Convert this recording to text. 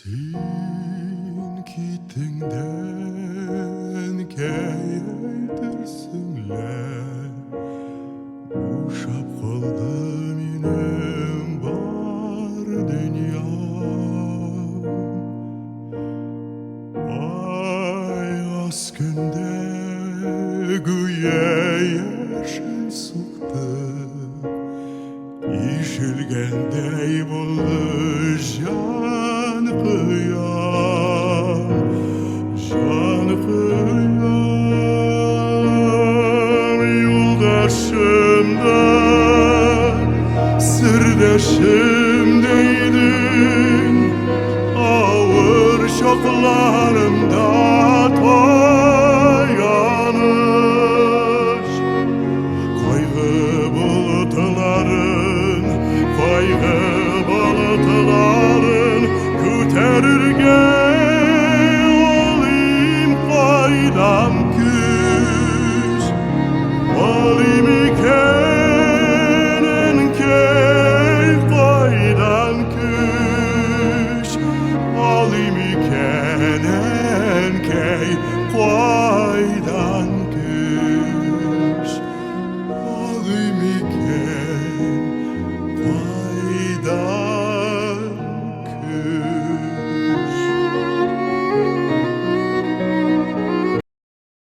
Sen gittiğinden keydirsinler Uşap kaldı minem var dünyam Ay askında güye yaşın sıktı İşilgendey buldu can kıyam Can kıyam Yoldaşımdan sırdaşımdaydın Ağır şoklarımda tayanış Kaygı bulutların Küterirge olayım faydam küs Olayım iken enkey faydam küs Olayım iken